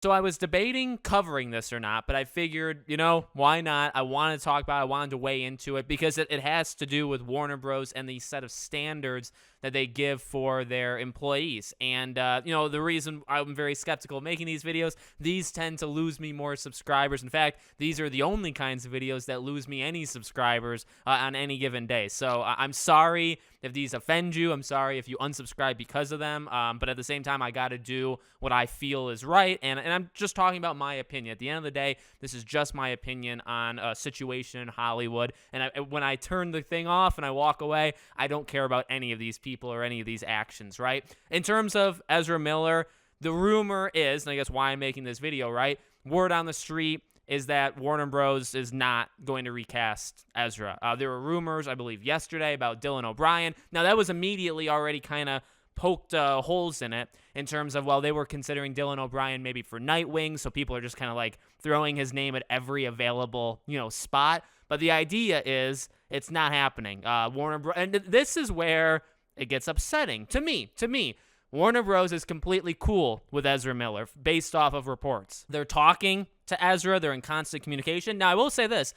So I was debating covering this or not, but I figured, why not? I wanted to talk about it. I wanted to weigh into it because it has to do with Warner Bros. And the set of standards that they give for their employees. And, the reason I'm very skeptical of making these videos, these tend to lose me more subscribers. In fact, these are the only kinds of videos that lose me any subscribers on any given day. So I'm sorry if these offend you. I'm sorry if you unsubscribe because of them. But at the same time, I got to do what I feel is right. And I'm just talking about my opinion. At the end of the day, this is just my opinion on a situation in Hollywood. And when I turn the thing off and I walk away, I don't care about any of these people or any of these actions, right? In terms of Ezra Miller, the rumor is, and I guess why I'm making this video, right? Word on the street is that Warner Bros. Is not going to recast Ezra. There were rumors, I believe, yesterday about Dylan O'Brien. Now, that was immediately already kind of poked holes in it in terms of, well, they were considering Dylan O'Brien maybe for Nightwing, so people are just kind of like throwing his name at every available, spot. But the idea is it's not happening. And this is where it gets upsetting to me. Warner Bros. Is completely cool with Ezra Miller based off of reports. They're talking to Ezra. They're in constant communication. Now, I will say this.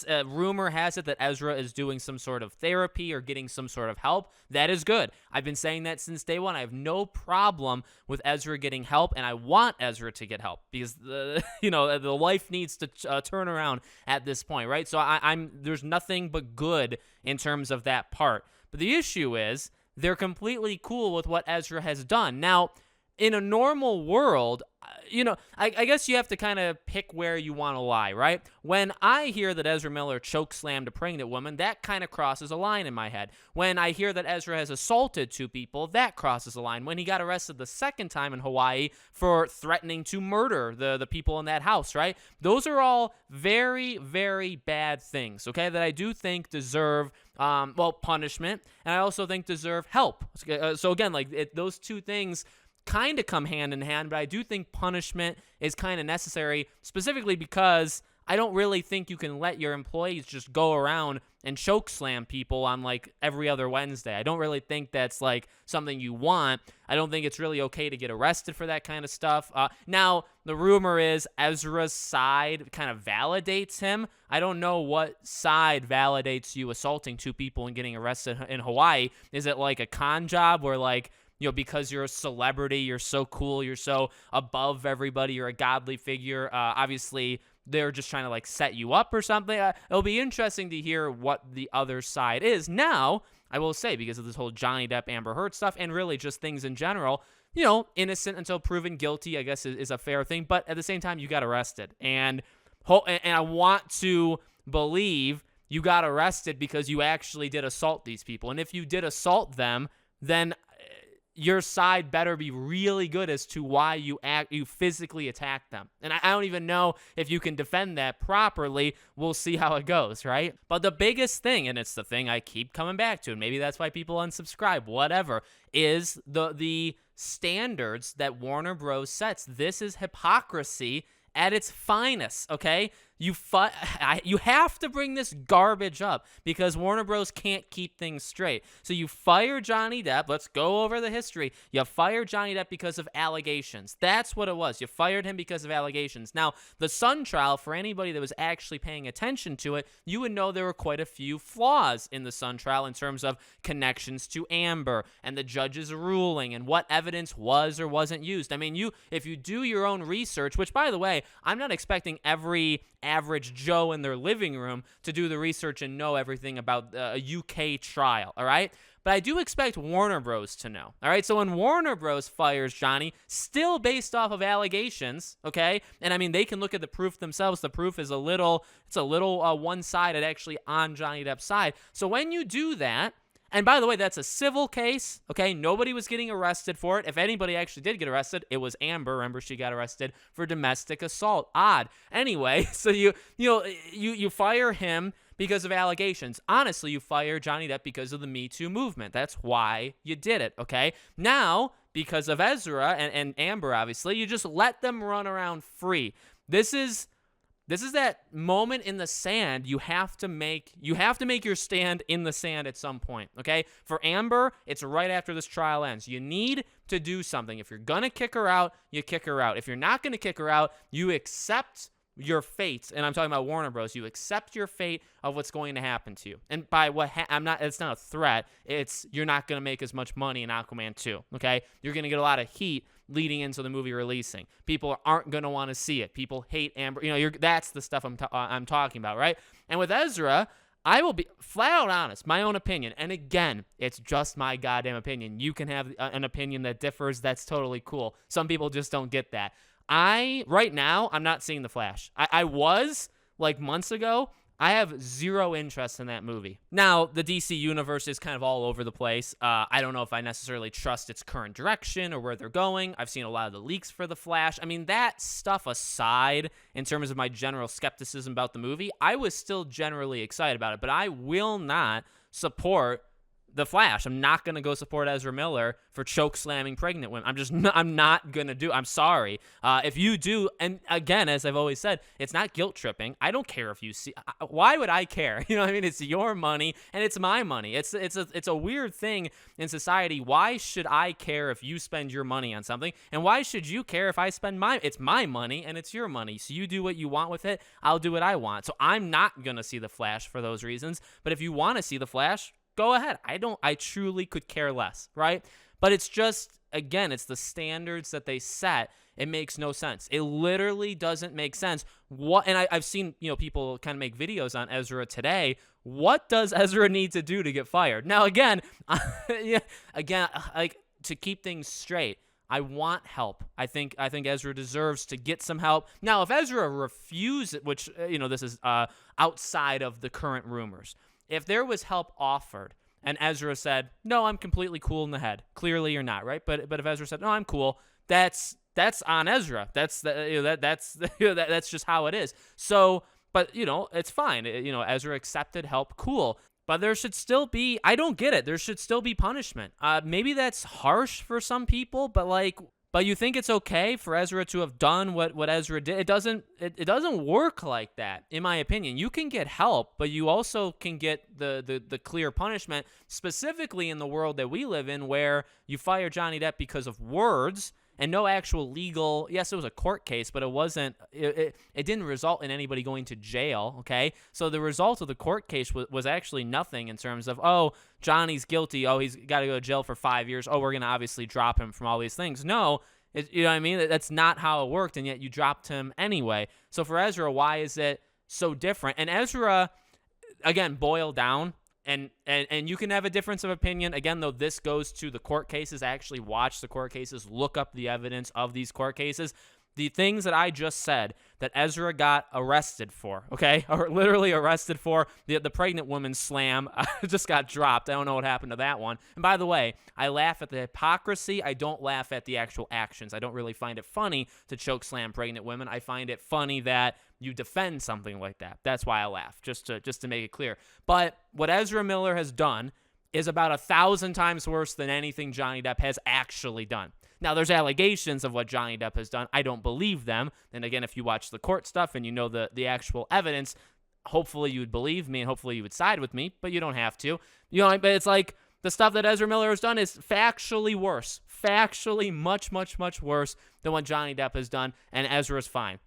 Rumor has it that Ezra is doing some sort of therapy or getting some sort of help. That is good. I've been saying that since day one. I have no problem with Ezra getting help, and I want Ezra to get help because the life needs to turn around at this point, right? So there's nothing but good in terms of that part. But the issue is they're completely cool with what Ezra has done. Now, in a normal world, I guess you have to kind of pick where you want to lie, right? When I hear that Ezra Miller chokeslammed a pregnant woman, that kind of crosses a line in my head. When I hear that Ezra has assaulted two people, that crosses a line. When he got arrested the second time in Hawaii for threatening to murder the people in that house, right? Those are all very, very bad things, okay, that I do think deserve punishment, and I also think deserve help. So again, those two things kind of come hand in hand, but I do think punishment is kind of necessary, specifically because I don't really think you can let your employees just go around and choke slam people on every other Wednesday. I don't really think that's something you want. I don't think it's really okay to get arrested for that kind of stuff. Now, the rumor is Ezra's side kind of validates him. I don't know what side validates you assaulting two people and getting arrested in Hawaii. Is it like a con job where because you're a celebrity, you're so cool, you're so above everybody, you're a godly figure. Obviously, they're just trying to set you up or something. It'll be interesting to hear what the other side is. Now, I will say, because of this whole Johnny Depp, Amber Heard stuff, and really just things in general, innocent until proven guilty, I guess, is a fair thing. But at the same time, you got arrested. And I want to believe you got arrested because you actually did assault these people. And if you did assault them, then your side better be really good as to why you physically attacked them. And I don't even know if you can defend that properly. We'll see how it goes, right? But the biggest thing, and it's the thing I keep coming back to, and maybe that's why people unsubscribe, whatever, is the standards that Warner Bros. Sets. This is hypocrisy at its finest, okay? You have to bring this garbage up because Warner Bros. Can't keep things straight. So you fire Johnny Depp. Let's go over the history. You fired Johnny Depp because of allegations. That's what it was. You fired him because of allegations. Now, the Sun trial, for anybody that was actually paying attention to it, you would know there were quite a few flaws in the Sun trial in terms of connections to Amber and the judge's ruling and what evidence was or wasn't used. I mean, if you do your own research, which, by the way, I'm not expecting every average Joe in their living room to do the research and know everything about a UK trial, all right? But I do expect Warner Bros. To know, all right? So when Warner Bros. Fires Johnny, still based off of allegations, okay? And I mean, they can look at the proof themselves. The proof is a little one-sided actually on Johnny Depp's side. So when you do that, and by the way, that's a civil case, okay? Nobody was getting arrested for it. If anybody actually did get arrested, it was Amber. Remember, she got arrested for domestic assault. Odd. Anyway, so you fire him because of allegations. Honestly, you fire Johnny Depp because of the Me Too movement. That's why you did it, okay? Now, because of Ezra and Amber, obviously, you just let them run around free. This is This is that moment in the sand. You have to make your stand in the sand at some point, okay? For Amber, it's right after this trial ends. You need to do something. If you're going to kick her out, you kick her out. If you're not going to kick her out, you accept your fate. And I'm talking about Warner Bros. You accept your fate of what's going to happen to you. And by it's not a threat. It's you're not going to make as much money in Aquaman 2, okay? You're going to get a lot of heat leading into the movie releasing. People aren't going to want to see it. People hate Amber. That's the stuff I'm talking about, right? And with Ezra, I will be flat out honest, my own opinion. And again, it's just my goddamn opinion. You can have an opinion that differs. That's totally cool. Some people just don't get that. Right now, I'm not seeing The Flash. I was, like, months ago. I have zero interest in that movie. Now, the DC universe is kind of all over the place. I don't know if I necessarily trust its current direction or where they're going. I've seen a lot of the leaks for The Flash. I mean, that stuff aside, in terms of my general skepticism about the movie, I was still generally excited about it. But I will not support The Flash. I'm not going to go support Ezra Miller for choke slamming pregnant women. I'm not going to do. I'm sorry. If you do, and again, as I've always said, it's not guilt tripping. I don't care if you see. Why would I care? You know what I mean? It's your money and it's my money. It's a weird thing in society. Why should I care if you spend your money on something? And why should you care if I spend it's my money and it's your money. So you do what you want with it. I'll do what I want. So I'm not going to see The Flash for those reasons. But if you want to see The Flash, go ahead. I truly could care less, right? But it's just, again, it's the standards that they set. It makes no sense. It literally doesn't make sense. I've seen, people kind of make videos on Ezra today. What does Ezra need to do to get fired? Now, again, like, to keep things straight, I want help. I think Ezra deserves to get some help. Now, if Ezra refuses, which, this is outside of the current rumors, if there was help offered and Ezra said, no, I'm completely cool in the head, clearly you're not, right? But if Ezra said, no, I'm cool, that's on Ezra. That's just how it is. So, but it's fine. Ezra accepted help, cool. But there should still be, I don't get it. There should still be punishment. Maybe that's harsh for some people, but you think it's okay for Ezra to have done what Ezra did? It doesn't work like that, in my opinion. You can get help, but you also can get the clear punishment, specifically in the world that we live in, where you fire Johnny Depp because of words and no actual legal. Yes, it was a court case, but it wasn't. It didn't result in anybody going to jail. Okay, so the result of the court case was actually nothing in terms of, oh, Johnny's guilty. Oh, he's got to go to jail for 5 years. Oh, we're gonna obviously drop him from all these things. No, you know what I mean? That's not how it worked, and yet you dropped him anyway. So for Ezra, why is it so different? And Ezra, again, boiled down. And you can have a difference of opinion. Again, though, this goes to the court cases. I actually watch the court cases, look up the evidence of these court cases. The things that I just said that Ezra got arrested for, okay, or literally arrested for, the pregnant woman slam just got dropped. I don't know what happened to that one. And by the way, I laugh at the hypocrisy. I don't laugh at the actual actions. I don't really find it funny to choke slam pregnant women. I find it funny that you defend something like that. That's why I laugh, just to make it clear. But what Ezra Miller has done is about 1,000 times worse than anything Johnny Depp has actually done. Now, there's allegations of what Johnny Depp has done. I don't believe them. And again, if you watch the court stuff and you know the actual evidence, hopefully you would believe me and hopefully you would side with me, but you don't have to. But it's like the stuff that Ezra Miller has done is factually worse. Factually much, much, much worse than what Johnny Depp has done, and Ezra's fine.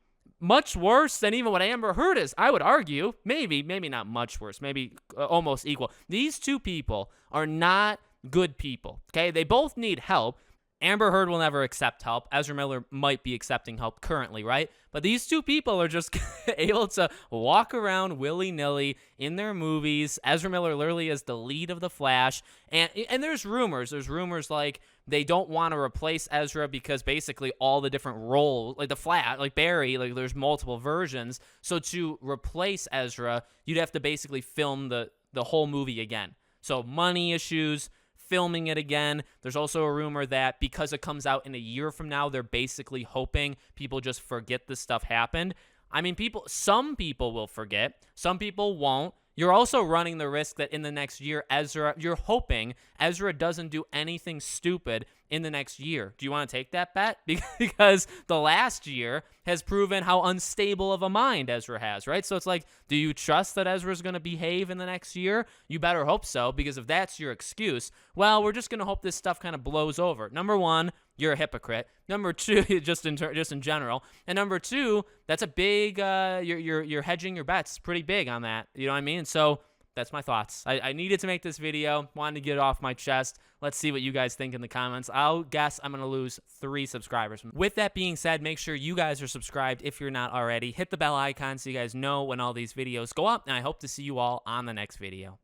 Much worse than even what Amber Heard is, I would argue. Maybe not much worse. Maybe almost equal. These two people are not good people, okay? They both need help. Amber Heard will never accept help. Ezra Miller might be accepting help currently, right? But these two people are just able to walk around willy-nilly in their movies. Ezra Miller literally is the lead of The Flash. And there's rumors. There's rumors like they don't want to replace Ezra because basically all the different roles, like The Flash, like Barry, like there's multiple versions. So to replace Ezra, you'd have to basically film the whole movie again. So money issues, filming it again. There's also a rumor that because it comes out in a year from now, they're basically hoping people just forget this stuff happened. I mean, some people will forget. Some people won't. You're also running the risk that in the next year, you're hoping Ezra doesn't do anything stupid in the next year. Do you want to take that bet? Because the last year has proven how unstable of a mind Ezra has, right? So it's like, do you trust that Ezra's going to behave in the next year? You better hope so, because if that's your excuse, well, we're just going to hope this stuff kind of blows over. Number one, you're a hypocrite. Number two, just in general, and number two, that's a big. You're hedging your bets pretty big on that. You know what I mean? So that's my thoughts. I needed to make this video. Wanted to get it off my chest. Let's see what you guys think in the comments. I'll guess I'm gonna lose 3 subscribers. With that being said, make sure you guys are subscribed if you're not already. Hit the bell icon so you guys know when all these videos go up, and I hope to see you all on the next video.